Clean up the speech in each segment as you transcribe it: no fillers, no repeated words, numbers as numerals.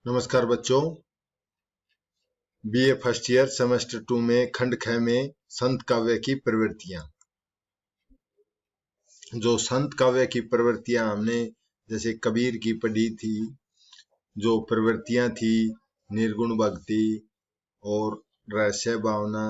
नमस्कार बच्चों, BA first year semester 2 में खंड ख में संत काव्य की प्रवृत्तियां। जो संत काव्य की प्रवृत्तियां हमने जैसे कबीर की पढ़ी थी, जो प्रवृत्तियां थी निर्गुण भक्ति और रहस्य भावना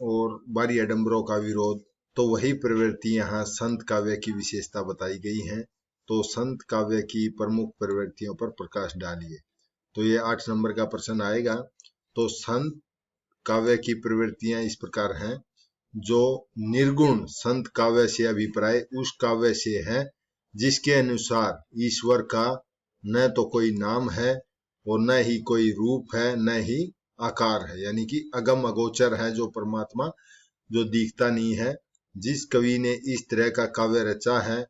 और बारी आडंबरों का विरोध, तो वही प्रवृत्ति यहाँ संत काव्य की विशेषता बताई गई है। तो संत काव्य की प्रमुख प्रवृत्तियों पर प्रकाश डालिए। तो ये 8 नंबर का प्रश्न आएगा। तो संत काव्य की प्रवृत्तियां इस प्रकार हैं। जो निर्गुण संत काव्य से अभिप्राय उस काव्य से है जिसके अनुसार ईश्वर का न तो कोई नाम है और न ही कोई रूप है, न ही आकार है, यानी कि अगम अगोचर है जो परमात्मा, जो दिखता नहीं है। जिस कवि ने इस तरह का काव्य रचा है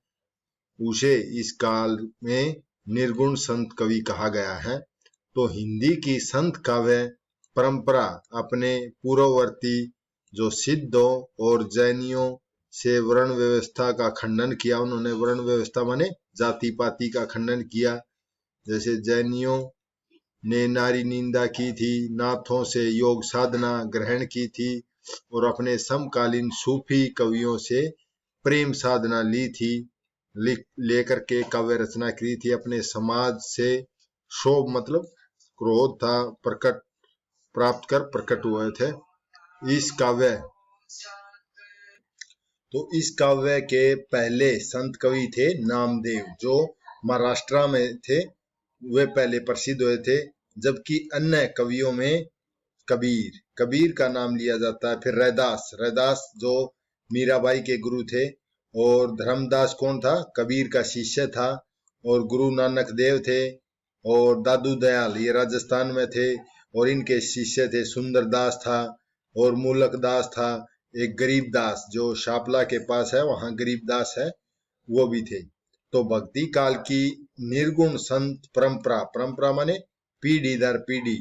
उसे इस काल में निर्गुण संत कवि कहा गया है। तो हिंदी की संत काव्य परंपरा अपने पूर्ववर्ती जो सिद्धों और जैनियों से वर्ण व्यवस्था का खंडन किया। उन्होंने वर्ण व्यवस्था माने जाति पाति का खंडन किया। जैसे जैनियों ने नारी निंदा की थी, नाथों से योग साधना ग्रहण की थी और अपने समकालीन सूफी कवियों से प्रेम साधना ली थी, लेकर के काव्य रचना की थी। अपने समाज से क्षोभ मतलब क्रोध था प्रकट प्राप्त कर प्रकट हुए थे। इस काव्य के पहले संत कवि थे नामदेव, जो महाराष्ट्र में थे, वे पहले प्रसिद्ध हुए थे। जबकि अन्य कवियों में कबीर का नाम लिया जाता है। फिर रैदास जो मीराबाई के गुरु थे, और धर्मदास कौन था? कबीर का शिष्य था। और गुरु नानक देव थे, और दादू दयाल ये राजस्थान में थे और इनके शिष्य थे। सुंदरदास था और मूलक दास था। एक गरीबदास जो शापला के पास है, वहां गरीबदास है, वो भी थे। तो भक्ति काल की निर्गुण संत परंपरा माने पीढ़ी दर पीढ़ी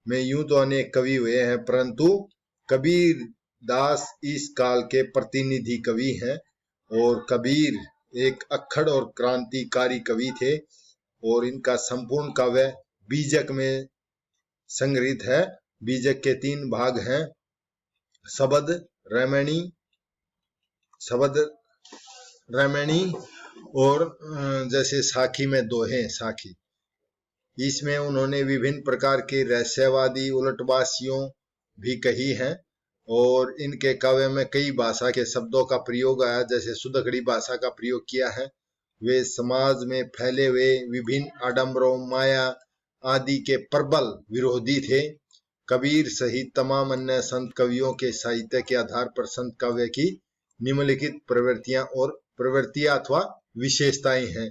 में यूं तो अनेक कवि हुए हैं, परंतु कबीर दास इस काल के प्रतिनिधि कवि हैं। और कबीर एक अक्खड़ और क्रांतिकारी कवि थे और इनका संपूर्ण काव्य बीजक में संग्रहित है। बीजक के 3 भाग हैं, शबद रमणी और जैसे साखी में दोहे साखी। इसमें उन्होंने विभिन्न प्रकार के रहस्यवादी उलटबासियों भी कही हैं और इनके काव्य में कई भाषा के शब्दों का प्रयोग आया, जैसे सुदखड़ी भाषा का प्रयोग किया है। वे समाज में फैले हुए विभिन्न आडंबरों माया आदि के प्रबल विरोधी थे। कबीर सहित तमाम अन्य संत कवियों के साहित्य के आधार पर संत काव्य की निम्नलिखित प्रवृत्तियां अथवा विशेषताएं हैं।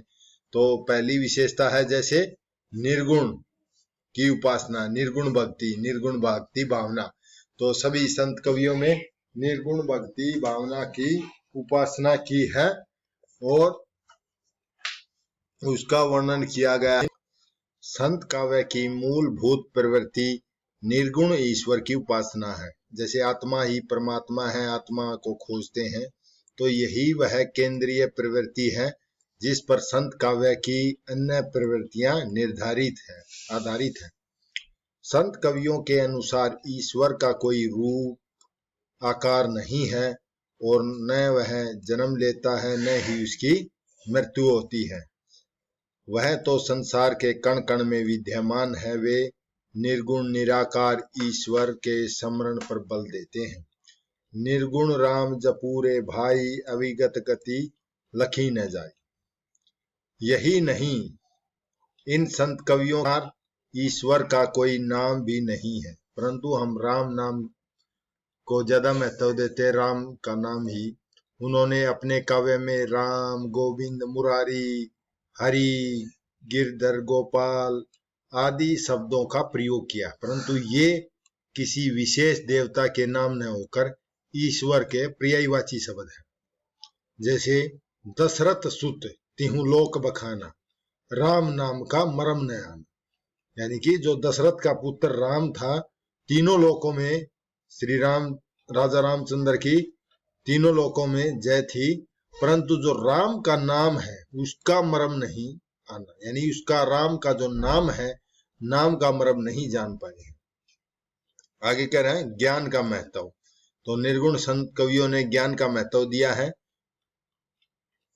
तो पहली विशेषता है जैसे निर्गुण की उपासना, निर्गुण भक्ति भावना। तो सभी संत कवियों में निर्गुण भक्ति भावना की उपासना की है और उसका वर्णन किया गया है। संत काव्य की मूलभूत प्रवृत्ति निर्गुण ईश्वर की उपासना है। जैसे आत्मा ही परमात्मा है, आत्मा को खोजते हैं, तो यही वह केंद्रीय प्रवृत्ति है जिस पर संत काव्य की अन्य प्रवृत्तियां आधारित है। संत कवियों के अनुसार ईश्वर का कोई रूप आकार नहीं है और न वह जन्म लेता है न ही उसकी मृत्यु होती है। वह तो संसार के कण कण में विद्यमान है। वे निर्गुण निराकार ईश्वर के स्मरण पर बल देते हैं। निर्गुण राम जपूरे भाई, अविगत गति लखी न जाए। यही नहीं, इन संत कवियों का ईश्वर का कोई नाम भी नहीं है, परंतु हम राम नाम को ज्यादा महत्व देते, राम का नाम ही। उन्होंने अपने काव्य में राम, गोविंद, मुरारी, हरि, गिरधर, गोपाल आदि शब्दों का प्रयोग किया, परंतु ये किसी विशेष देवता के नाम न होकर ईश्वर के पर्यायवाची शब्द है। जैसे दशरथ सुत तिहु लोक बखाना, राम नाम का मरम न आना, यानी कि जो दशरथ का पुत्र राम था, तीनों लोकों में श्री राम राजा रामचंद्र की तीनों लोकों में जय थी, परंतु जो राम का नाम है उसका मरम नहीं आना, यानी उसका राम का जो नाम है, नाम का मर्म नहीं जान पाए। आगे कह रहे हैं ज्ञान का महत्व। तो निर्गुण संत कवियों ने ज्ञान का महत्व दिया है।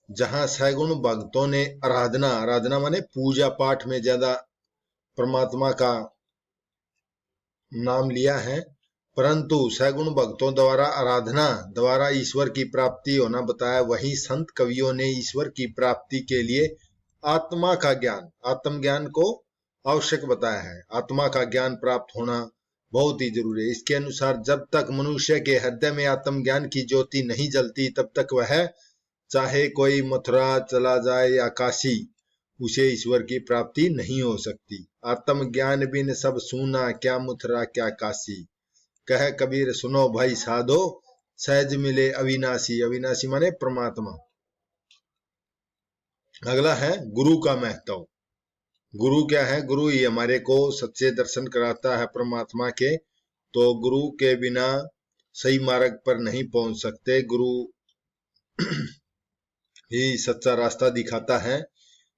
जहां सैगुण भक्तों ने आराधना माने पूजा पाठ में ज्यादा परमात्मा का नाम लिया है, परंतु सैगुण भक्तों द्वारा आराधना द्वारा ईश्वर की प्राप्ति होना बताया। वहीं संत कवियों ने ईश्वर की प्राप्ति के लिए आत्मा का ज्ञान, आत्मज्ञान को आवश्यक बताया है। आत्मा का ज्ञान प्राप्त होना बहुत ही जरूरी है। इसके अनुसार जब तक मनुष्य के हृदय में आत्मज्ञान की ज्योति नहीं जलती, तब तक वह चाहे कोई मथुरा चला जाए या काशी, उसे ईश्वर की प्राप्ति नहीं हो सकती। आत्मज्ञान बिन सब सूना, क्या मथुरा क्या काशी। कह कबीर सुनो भाई साधो, सहज मिले अविनाशी। अविनाशी माने परमात्मा। अगला है गुरु का महत्व। गुरु क्या है? गुरु ही हमारे को सच्चे दर्शन कराता है परमात्मा के। तो गुरु के बिना सही मार्ग पर नहीं पहुंच सकते। गुरु ही सच्चा रास्ता दिखाता है,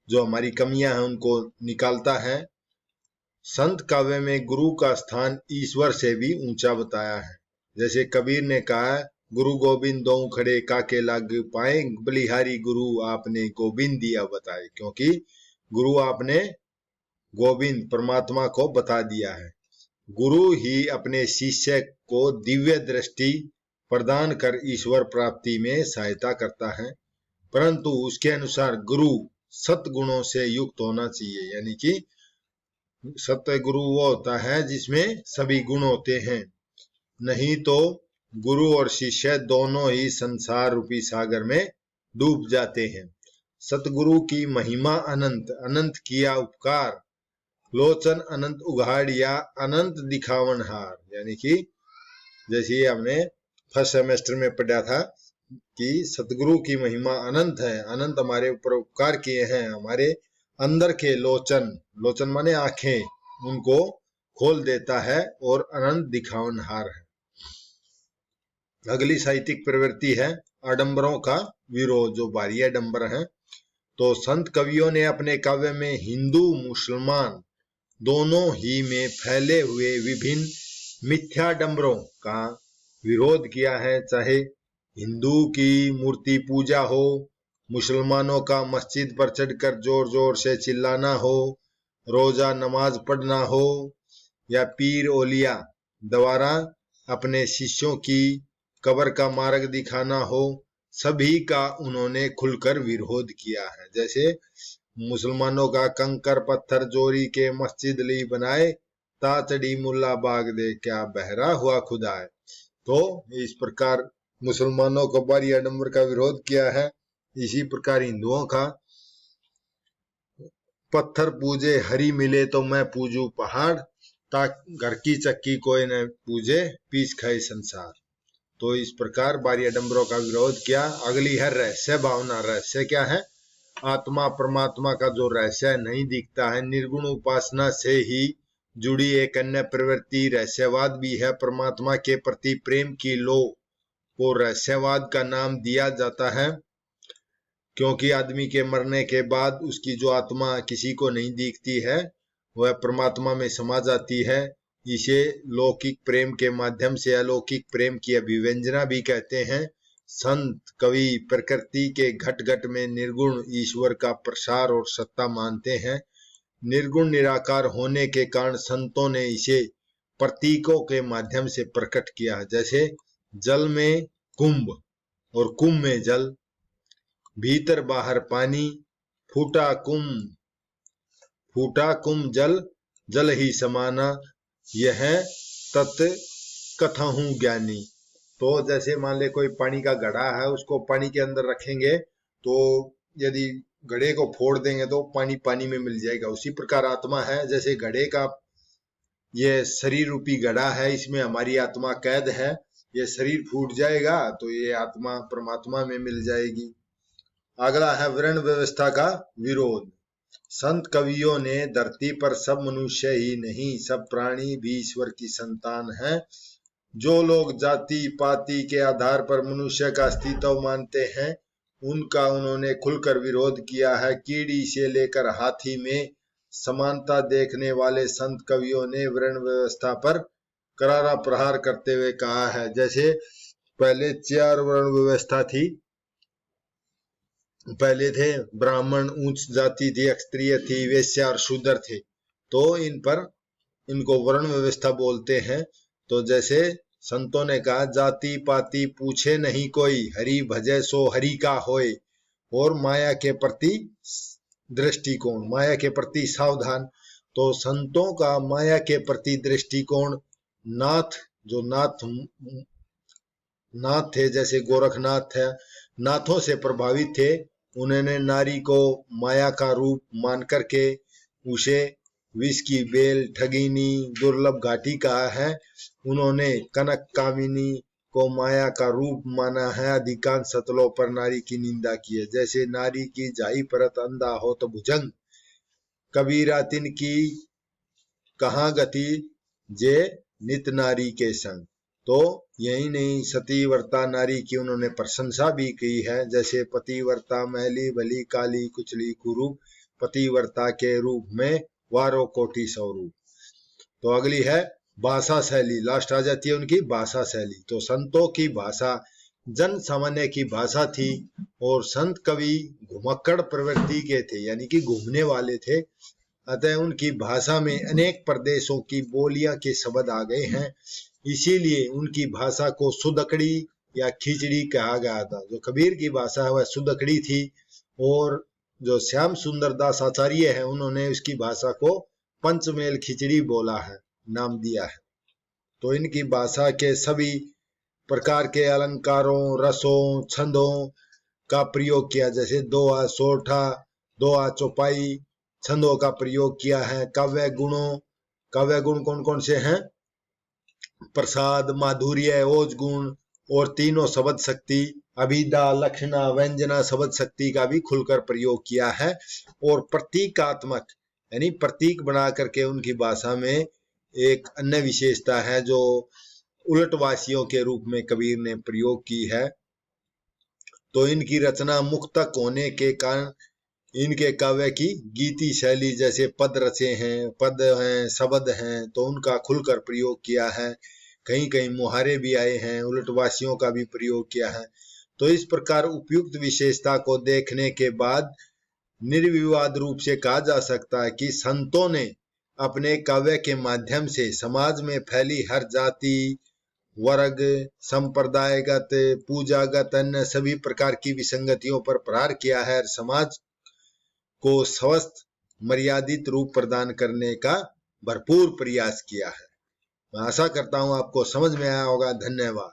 जो हमारी कमियां हैं उनको निकालता है। संत काव्य में गुरु का स्थान ईश्वर से भी ऊंचा बताया है। जैसे कबीर ने कहा, गुरु गोविंद दो खड़े काके लाग पाए, बलिहारी गुरु आपने गोविंद दिया बताए। क्योंकि गुरु आपने गोविंद परमात्मा को बता दिया है। गुरु ही अपने शिष्य को दिव्य दृष्टि प्रदान कर ईश्वर प्राप्ति में सहायता करता है, परंतु उसके अनुसार गुरु सतगुणों से युक्त होना चाहिए। यानी कि सत्य गुरु वो होता है जिसमें सभी गुण होते हैं, नहीं तो गुरु और शिष्य दोनों ही संसार रूपी सागर में डूब जाते हैं। सतगुरु की महिमा अनंत, अनंत किया उपकार, लोचन अनंत उघाड़िया, अनंत दिखावनहार। यानी कि जैसे हमने फर्स्ट सेमेस्टर में पढ़ा था कि सतगुरु की महिमा अनंत है, अनंत हमारे ऊपर उपकार किए हैं। हमारे अंदर के लोचन, लोचन माने आंखें, उनको खोल देता है और अनंत दिखावनहार है। अगली साहित्यिक प्रवृत्ति है आडंबरों का विरोध, जो बाहरी आडंबर है। तो संत कवियों ने अपने काव्य में हिंदू मुसलमान दोनों ही में फैले हुए विभिन्न मिथ्याडंबरों का विरोध किया है। चाहे हिंदू की मूर्ति पूजा हो, मुसलमानों का मस्जिद पर चढ़कर जोर जोर से चिल्लाना हो, रोजा नमाज पढ़ना हो, या पीर ओलिया द्वारा अपने शिष्यों की कब्र का मार्ग दिखाना हो, सभी का उन्होंने खुलकर विरोध किया है। जैसे मुसलमानों का कंकर पत्थर जोरी के मस्जिद ली बनाए, ताचड़ी मुल्ला बाग दे क्या बहरा हुआ खुदा है। तो इस प्रकार मुसलमानों को बारी आडंबर का विरोध किया है। इसी प्रकार हिंदुओं का पत्थर पूजे हरी मिले तो मैं पूजू पहाड़, ताकि घर की चक्की कोई न पूजे पीस खाए संसार। तो इस प्रकार बारी आडंबरों का विरोध किया। अगली है रहस्य भावना। रहस्य क्या है? आत्मा परमात्मा का जो रहस्य नहीं दिखता है। निर्गुण उपासना से ही जुड़ी एक अन्य प्रवृत्ति रहस्यवाद भी है। परमात्मा के प्रति प्रेम की लो को रहस्यवाद का नाम दिया जाता है, क्योंकि आदमी के मरने के बाद उसकी जो आत्मा किसी को नहीं दिखती है, वह परमात्मा में समा जाती है। इसे लौकिक प्रेम के माध्यम से अलौकिक प्रेम की अभिव्यंजना भी कहते हैं। संत कवि प्रकृति के घट घट में निर्गुण ईश्वर का प्रसार और सत्ता मानते हैं। निर्गुण निराकार होने के कारण संतों ने इसे प्रतीकों के माध्यम से प्रकट किया। जैसे जल में कुंभ और कुंभ में जल, भीतर बाहर पानी, फूटा कुंभ जल, जल ही समाना, यह तत् कथहूं ज्ञानी। तो जैसे मान ले कोई पानी का घड़ा है, उसको पानी के अंदर रखेंगे तो यदि घड़े को फोड़ देंगे तो पानी पानी में मिल जाएगा। उसी प्रकार आत्मा है, जैसे घड़े का ये शरीर रूपी घड़ा है, इसमें हमारी आत्मा कैद है। ये शरीर फूट जाएगा तो ये आत्मा परमात्मा में मिल जाएगी। अगला है वर्ण व्यवस्था का विरोध। संत कवियों ने धरती पर सब मनुष्य ही नहीं, सब प्राणी भी ईश्वर की संतान हैं। जो लोग जाति पाति के आधार पर मनुष्य का अस्तित्व मानते हैं, उनका उन्होंने खुलकर विरोध किया है। कीड़ी से लेकर हाथी में समानता देखने वाले संत कवियों ने वर्ण व्यवस्था पर करारा प्रहार करते हुए कहा है। जैसे पहले 4 वर्ण व्यवस्था थी। पहले थे ब्राह्मण, उच्च जाति थी, क्षत्रिय थी, वैश्य और शूद्र थे। तो इन पर इनको वर्ण व्यवस्था बोलते हैं। तो जैसे संतों ने कहा, जाति पाति पूछे नहीं कोई, हरि भजे सो हरि का होए। और माया के प्रति दृष्टिकोण, माया के प्रति सावधान। तो संतों का माया के प्रति दृष्टिकोण, नाथ जो नाथ थे, जैसे गोरखनाथ है, नाथों से प्रभावित थे। उन्होंने नारी को माया का रूप मान करके उसे विष की बेल, ठगिनी, दुर्लभ घाटी कहा है। उन्होंने कनक कामिनी को माया का रूप माना है। अधिकांश सतलों पर नारी की निंदा की है। जैसे नारी की जाई परत अंधा हो तो भुजंग, कबीरा तिन की कहाँ गति, जे नित नारी के संग। तो यही नहीं, सतीव्रता नारी की उन्होंने प्रशंसा भी की है। जैसे पतिव्रता मैली भली काली कुचली कुरूप, पतिव्रता के रूप में वारो कोटि स्वरूप। तो अगली है भाषा शैली, लास्ट आ जाती है उनकी भाषा शैली। तो संतों की भाषा जन सामान्य की भाषा थी और संत कवि घुमक्कड़ प्रवृत्ति के थे, यानी कि घूमने वाले थे। अतः उनकी भाषा में अनेक प्रदेशों की बोलियां के शब्द आ गए हैं। इसीलिए उनकी भाषा को सुदकड़ी या खिचड़ी कहा गया था। जो कबीर की भाषा है वह सुदकड़ी थी, और जो श्याम सुंदर दास आचार्य है उन्होंने उसकी भाषा को पंचमेल खिचड़ी बोला है, नाम दिया है। तो इनकी भाषा के सभी प्रकार के अलंकारों, रसों, छंदों का प्रयोग किया। जैसे दोहा, सोठा, दोहा, चौपाई छंदों का प्रयोग किया है। काव्य गुण कौन कौन से हैं? प्रसाद, माधुर्य, ओज गुण और तीनों शब्द शक्ति, अभिधा, लक्षणा, व्यंजना शब्द शक्ति का भी खुलकर प्रयोग किया है। और प्रतीकात्मक यानी प्रतीक बना करके उनकी भाषा में एक अन्य विशेषता है जो उलटवासियों के रूप में कबीर ने प्रयोग की है। तो इनकी रचना मुक्तक होने के कारण इनके काव्य की गीति शैली, जैसे पद रचे हैं, पद हैं, शब्द हैं, तो उनका खुलकर प्रयोग किया है। कहीं कहीं मुहारे भी आए हैं, उलटवासियों का भी प्रयोग किया है। तो इस प्रकार उपयुक्त विशेषता को देखने के बाद निर्विवाद रूप से कहा जा सकता है कि संतों ने अपने काव्य के माध्यम से समाज में फैली हर जाति, वर्ग, संप्रदायगत, पूजागत, अन्य सभी प्रकार की विसंगतियों पर प्रहार किया है। समाज को स्वस्थ मर्यादित रूप प्रदान करने का भरपूर प्रयास किया है। मैं आशा करता हूं आपको समझ में आया होगा। धन्यवाद।